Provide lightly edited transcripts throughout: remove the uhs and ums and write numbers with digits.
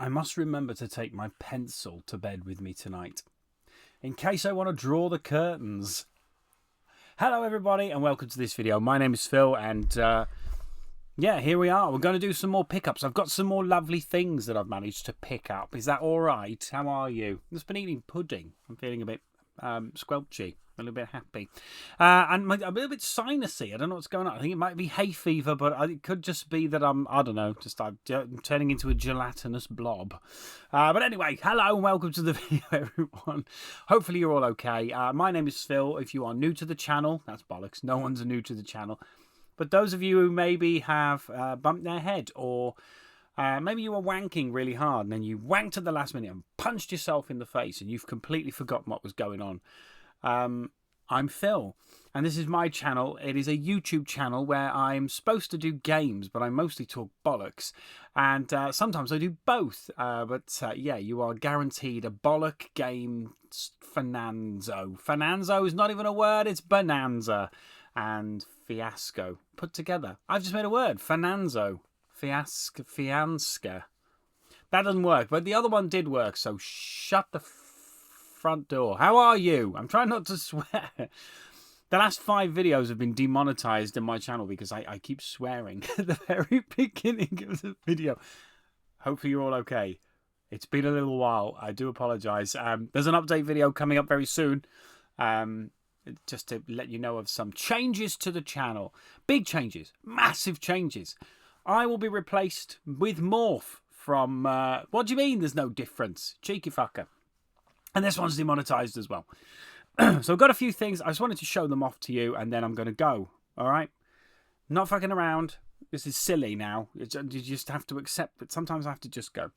I must remember to take my pencil to bed with me tonight, in case I want to draw the curtains. Hello everybody and welcome to this video. My name is Phil and yeah, here we are. We're going to do some more pickups. I've got some more lovely things that I've managed to pick up. Is that alright? How are you? I've just been eating pudding. I'm feeling a bit squelchy. A little bit happy. And a little bit sinusy. I don't know what's going on. I think it might be hay fever, but it could just be that I'm turning into a gelatinous blob. But anyway, hello and welcome to the video, everyone. Hopefully you're all okay. My name is Phil. If you are new to the channel, that's bollocks. No one's new to the channel. But those of you who maybe have bumped their head or maybe you were wanking really hard and then you wanked at the last minute and punched yourself in the face and you've completely forgotten what was going on. I'm Phil and this is my channel. It is a YouTube channel where I'm supposed to do games, but I mostly talk bollocks, and sometimes I do both. Yeah, you are guaranteed a bollock game finanzo. Finanzo is not even a word, it's bonanza and fiasco put together. I've just made a word, finanzo, fianska. That doesn't work, but the other one did work, so shut the front door. How are you? I'm trying not to swear. The last 5 videos have been demonetized in my channel because I keep swearing at the very beginning of the video. Hopefully you're all okay. It's been a little while. I do apologize. There's an update video coming up very soon. Just to let you know of some changes to the channel. Big changes. Massive changes. I will be replaced with Morph from... what do you mean there's no difference? Cheeky fucker. And this one's demonetized as well. So I've got a few things. I just wanted to show them off to you, and then I'm going to go. All right? Not fucking around. This is silly now. You just have to accept that sometimes I have to just go.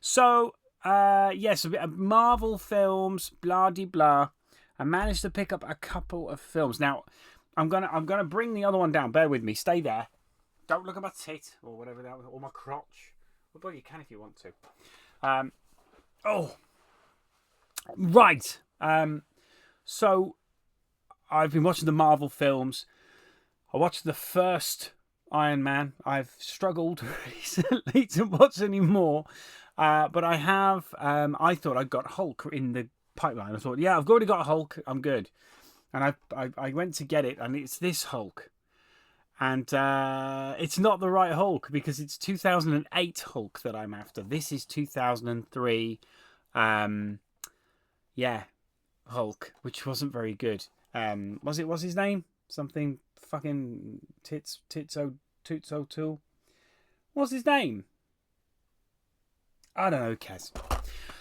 So, yes, a bit of Marvel films, blah-de-blah. I managed to pick up a couple of films. Now, I'm gonna bring the other one down. Bear with me. Stay there. Don't look at my tit or whatever that was, or my crotch. Well, you can if you want to. Oh. Right. So I've been watching the Marvel films. I watched the first Iron Man. I've struggled recently to watch any more. But I have. I thought I got Hulk in the pipeline. I thought, yeah, I've already got Hulk. I'm good. And I went to get it, and it's this Hulk. And it's not the right Hulk because it's 2008 Hulk that I'm after. This is 2003. Yeah, Hulk, which wasn't very good. What's his name? Something fucking Toots O'Toole. What's his name? I don't know, Kez.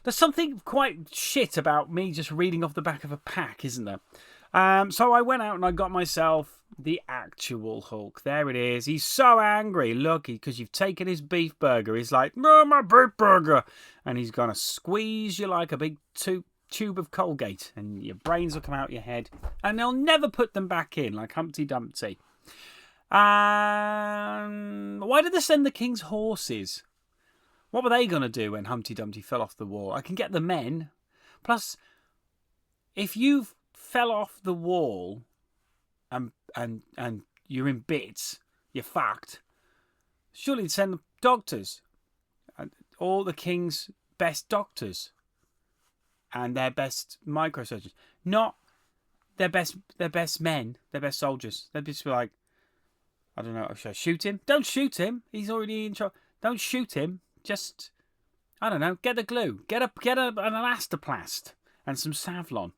There's something quite shit about me just reading off the back of a pack, isn't there? So I went out and I got myself the actual Hulk. There it is. He's so angry. Look, because you've taken his beef burger. He's like, no, my beef burger. And he's going to squeeze you like a big tube of Colgate, and your brains will come out your head, and they'll never put them back in like Humpty Dumpty. Why did they send the king's horses? What were they going to do when Humpty Dumpty fell off the wall? I can get the men. Plus, if you fell off the wall and you're in bits, you're fucked. Surely they'd send the doctors, all the king's best doctors. And their best microsurgeons, not their best men, their best soldiers. They'd just be like, I don't know, should I shoot him? Don't shoot him. He's already in trouble. Don't shoot him. Just, I don't know, get the glue, get an elastoplast and some Savlon.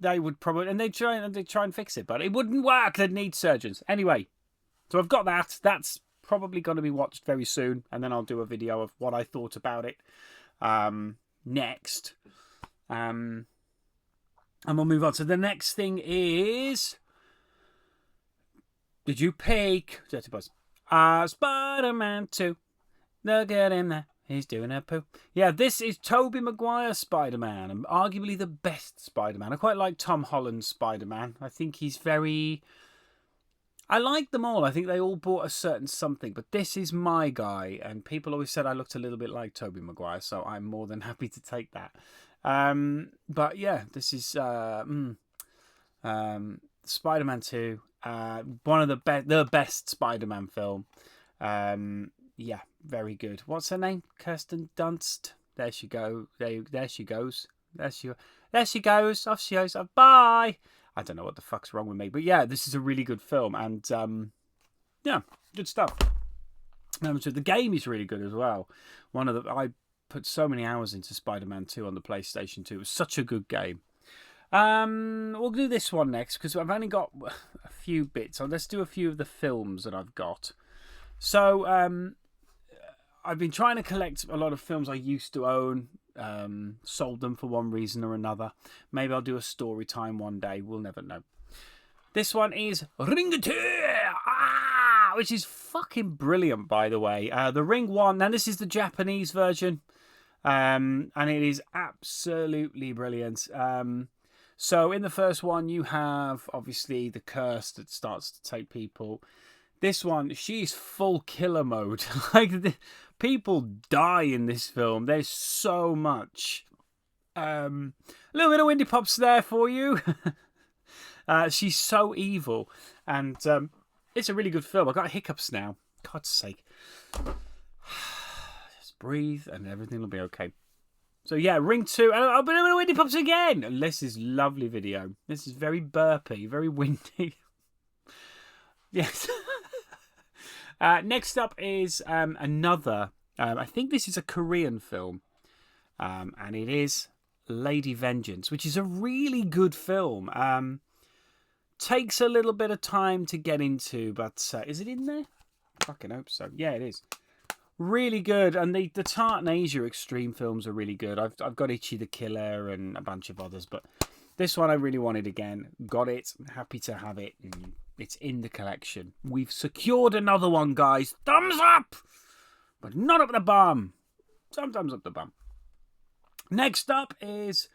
They would probably, and they'd try and fix it, but it wouldn't work. They'd need surgeons anyway. So I've got that. That's probably going to be watched very soon, and then I'll do a video of what I thought about it. Next, and we'll move on. So the next thing is, did you pick Dirty Buzz? Spider-Man 2. Look at him there. He's doing a poo. Yeah, this is Tobey Maguire Spider-Man, and arguably the best Spider-Man. I quite like Tom Holland's Spider-Man. I think he's very... I like them all. I think they all brought a certain something, but this is my guy, and people always said I looked a little bit like Tobey Maguire, so I'm more than happy to take that. But yeah, this is Spider-Man 2, one of the best Spider-Man film. Yeah, very good. What's her name? Kirsten Dunst. There she go. There she goes. There she goes. Off she goes. Bye. I don't know what the fuck's wrong with me, but yeah, this is a really good film, and yeah, good stuff. So the game is really good as well. I put so many hours into Spider-Man 2 on the PlayStation 2. It was such a good game. We'll do this one next because I've only got a few bits. So let's do a few of the films that I've got. So I've been trying to collect a lot of films I used to own. Sold them for one reason or another. Maybe I'll do a story time one day. We'll never know. This one is Ring 2, which is fucking brilliant, by the way. The Ring 1, now this is the Japanese version, and it is absolutely brilliant. So in the first one, you have, obviously, the curse that starts to take people. This one, she's full killer mode. People die in this film. There's so much. A little bit of Windy Pops there for you. She's so evil. And it's a really good film. I've got hiccups now. God's sake. Just breathe and everything will be okay. So yeah, Ring 2. And a bit of Windy Pops again. This is lovely video. This is very burpy, very windy. Yes. Next up is another. I think this is a Korean film. And it is Lady Vengeance, which is a really good film. Takes a little bit of time to get into, but is it in there? I fucking hope so. Yeah, it is. Really good. And the Tartan Asia Extreme films are really good. I've got Ichi the Killer and a bunch of others, but this one I really wanted again. Got it. Happy to have it. And it's in the collection. We've secured another one, guys. Thumbs up! But not up the bum. Sometimes up the bum. Next up is...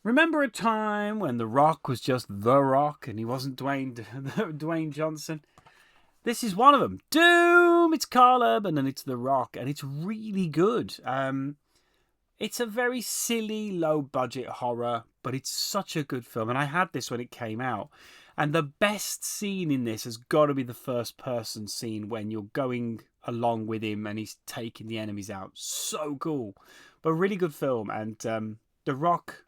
Remember a time when The Rock was just The Rock and he wasn't Dwayne Johnson? This is one of them. Doom! It's Karl Urban and it's The Rock. And it's really good. It's a very silly, low-budget horror, but it's such a good film. And I had this when it came out. And the best scene in this has got to be the first-person scene when you're going along with him and he's taking the enemies out. So cool. But really good film. And The Rock...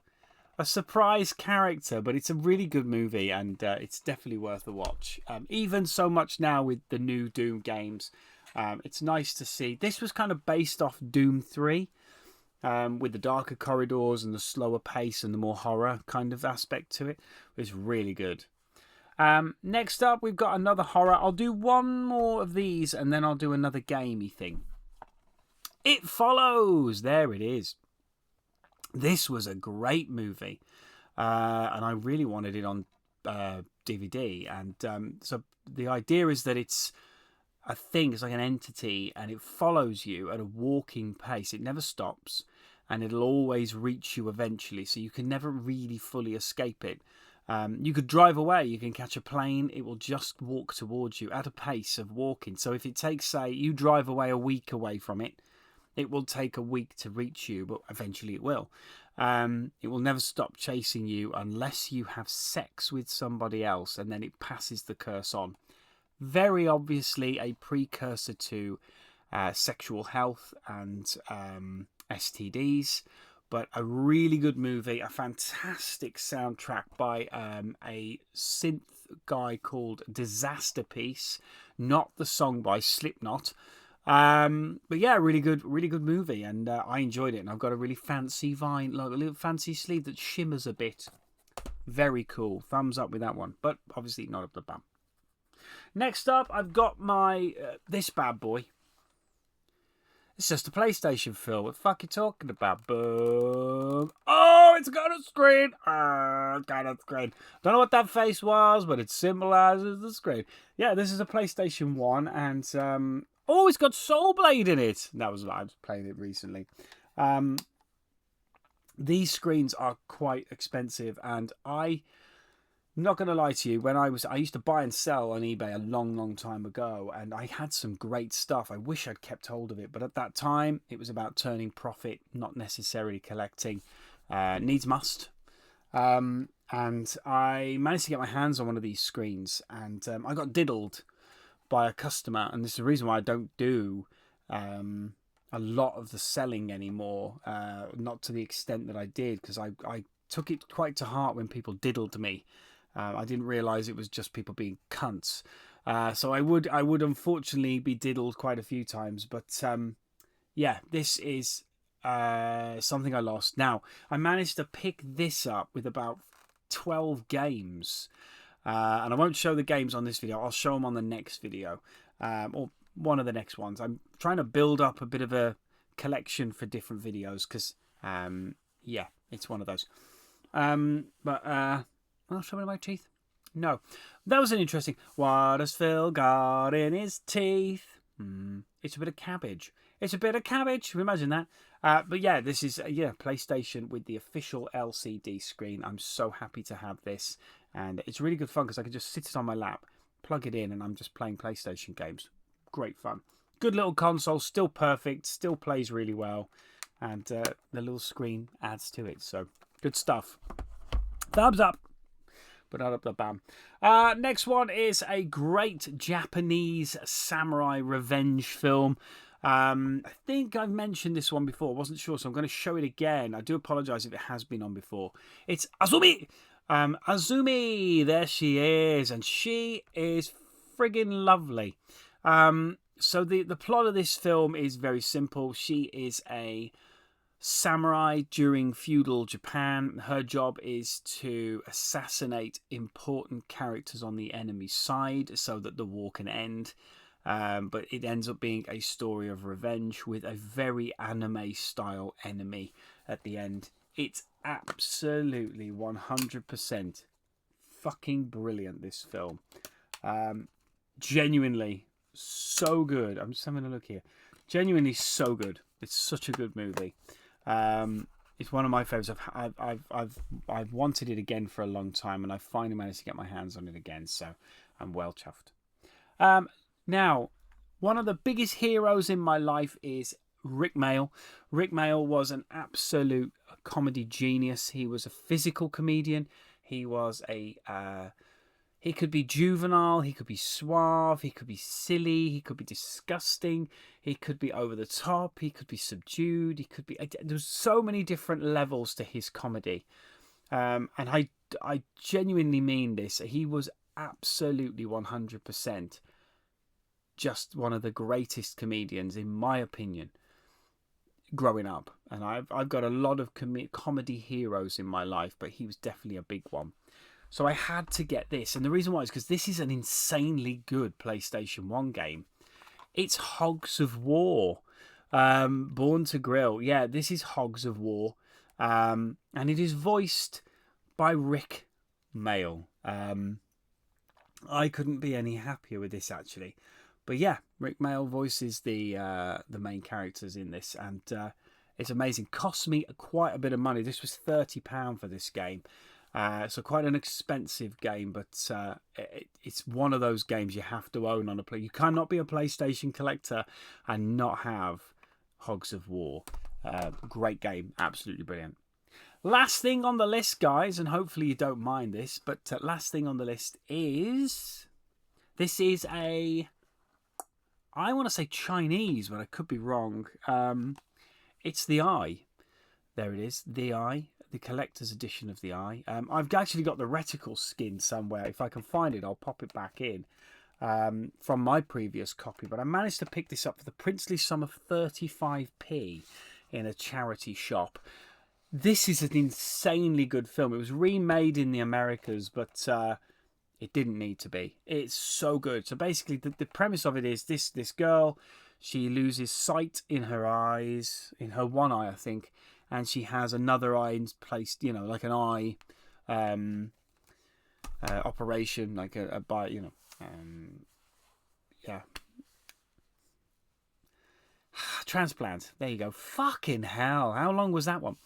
a surprise character, but it's a really good movie and it's definitely worth a watch. Even so much now with the new Doom games, it's nice to see. This was kind of based off Doom 3 with the darker corridors and the slower pace and the more horror kind of aspect to it. It's really good. Next up, we've got another horror. I'll do one more of these and then I'll do another gamey thing. It Follows. There it is. This was a great movie, and I really wanted it on DVD. And so the idea is that it's a thing, it's like an entity, and it follows you at a walking pace. It never stops, and it'll always reach you eventually, so you can never really fully escape it. You could drive away, you can catch a plane, it will just walk towards you at a pace of walking. So if it takes, say, you drive away a week away from it, it will take a week to reach you, but eventually it will. It will never stop chasing you unless you have sex with somebody else, and then it passes the curse on. Very obviously a precursor to sexual health and STDs, but a really good movie, a fantastic soundtrack by a synth guy called Disaster Piece, not the song by Slipknot. But yeah, really good movie, and I enjoyed it. And I've got a really fancy vine, like a little fancy sleeve that shimmers a bit. Very cool. Thumbs up with that one, but obviously not up the bum. Next up, I've got my this bad boy. It's just a PlayStation film. What the fuck are you talking about? Boom! Oh, it's got a screen. It's got a screen. Don't know what that face was, but it symbolizes the screen. Yeah, this is a PlayStation 1, and oh, it's got Soul Blade in it. That was I was playing it recently. These screens are quite expensive, and I'm not going to lie to you. When I used to buy and sell on eBay a long time ago, and I had some great stuff. I wish I'd kept hold of it, but at that time, it was about turning profit, not necessarily collecting. Needs must. And I managed to get my hands on one of these screens, and I got diddled by a customer, and this is the reason why I don't do a lot of the selling anymore, not to the extent that I did, because I took it quite to heart when people diddled me. I didn't realise it was just people being cunts. So I would unfortunately be diddled quite a few times. But yeah, this is something I lost. Now, I managed to pick this up with about 12 games. And I won't show the games on this video. I'll show them on the next video. Or one of the next ones. I'm trying to build up a bit of a collection for different videos. Because, yeah, it's one of those. I'll show me my teeth. No. That was an interesting... What has Phil got in his teeth? It's a bit of cabbage. It's a bit of cabbage. Imagine that. But yeah, this is PlayStation with the official LCD screen. I'm so happy to have this. And it's really good fun because I can just sit it on my lap, plug it in, and I'm just playing PlayStation games. Great fun. Good little console. Still perfect. Still plays really well. And the little screen adds to it. So good stuff. Thumbs up. But not up the bam. Next one is a great Japanese samurai revenge film. I think I've mentioned this one before. I wasn't sure, so I'm going to show it again. I do apologise if it has been on before. It's Azumi. Azumi, there she is, and she is friggin' lovely. So the plot of this film is very simple. She is a samurai during feudal Japan. Her job is to assassinate important characters on the enemy side so that the war can end. But it ends up being a story of revenge with a very anime style enemy at the end. It's absolutely 100% fucking brilliant, this film. Genuinely so good. I'm just having a look here. Genuinely so good. It's such a good movie. It's one of my favourites. I've wanted it again for a long time, and I finally managed to get my hands on it again, so I'm well chuffed. Now, one of the biggest heroes in my life is Rik Mayall. Rik Mayall was an absolute comedy genius. He was a physical comedian. He was he could be juvenile, he could be suave, he could be silly, he could be disgusting, he could be over the top, he could be subdued, he could be... There's so many different levels to his comedy. And I genuinely mean this. He was absolutely 100% just one of the greatest comedians, in my opinion, growing up. And I've got a lot of comedy heroes in my life, but he was definitely a big one. So I had to get this. And the reason why is because this is an insanely good PlayStation 1 game. It's Hogs of War. Born to Grill. Yeah, this is Hogs of War. And it is voiced by Rik Mayall. I couldn't be any happier with this, actually. But yeah, Rik Mayall voices the main characters in this. And it's amazing. Cost me quite a bit of money. This was £30 for this game. So quite an expensive game, but it's one of those games you have to own on a play. You cannot be a PlayStation collector and not have Hogs of War. Great game, absolutely brilliant. Last thing on the list, guys, and hopefully you don't mind this, but last thing on the list is... This is I want to say Chinese, but I could be wrong. It's The Eye. There it is, The Eye. The collector's edition of The Eye. I've actually got the reticle skin somewhere. If I can find it, I'll pop it back in from my previous copy. But I managed to pick this up for the princely sum of 35p in a charity shop. This is an insanely good film. It was remade in the Americas, but it didn't need to be. It's so good. So basically, the premise of it is this girl, she loses sight in her eyes, in her one eye, I think. And she has another eye placed, like an eye operation, like transplant. There you go. Fucking hell. How long was that one?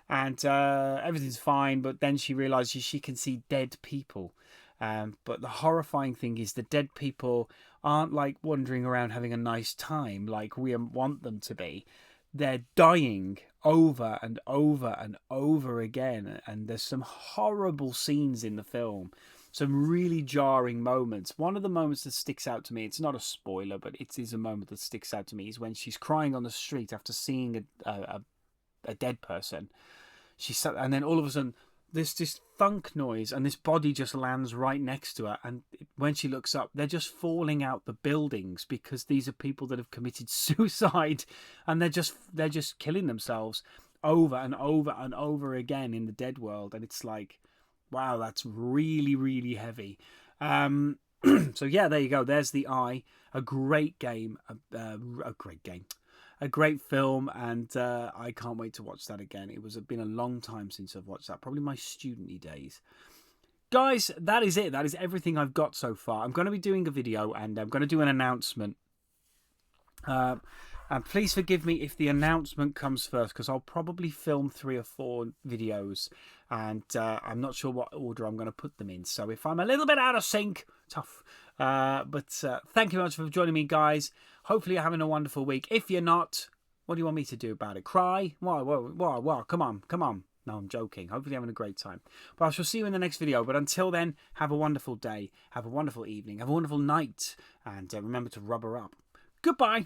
And everything's fine, but then she realizes she can see dead people. But the horrifying thing is the dead people aren't like wandering around having a nice time like we want them to be. They're dying over and over and over again, and there's some horrible scenes in the film some really jarring moments. One of the moments that sticks out to me, it's not a spoiler, but it is a moment that sticks out to me, is when she's crying on the street after seeing a dead person. And then all of a sudden, there's this thunk noise, and this body just lands right next to her. And when she looks up, they're just falling out the buildings, because these are people that have committed suicide, and they're just killing themselves over and over and over again in the dead world. And it's like, wow, that's really, really heavy. So yeah, there you go. There's The Eye, a great game, a great film, and I can't wait to watch that again. It's been a long time since I've watched that, probably my student-y days. Guys, that is it. That is everything I've got so far. I'm going to be doing a video, and I'm going to do an announcement. And please forgive me if the announcement comes first, because I'll probably film 3 or 4 videos, and I'm not sure what order I'm going to put them in. So if I'm a little bit out of sync, tough. But thank you very much for joining me, guys. Hopefully you're having a wonderful week. If you're not, what do you want me to do about it? Cry? Why? Come on. No, I'm joking. Hopefully you're having a great time. But I shall see you in the next video. But until then, have a wonderful day. Have a wonderful evening. Have a wonderful night. And remember to rubber up. Goodbye.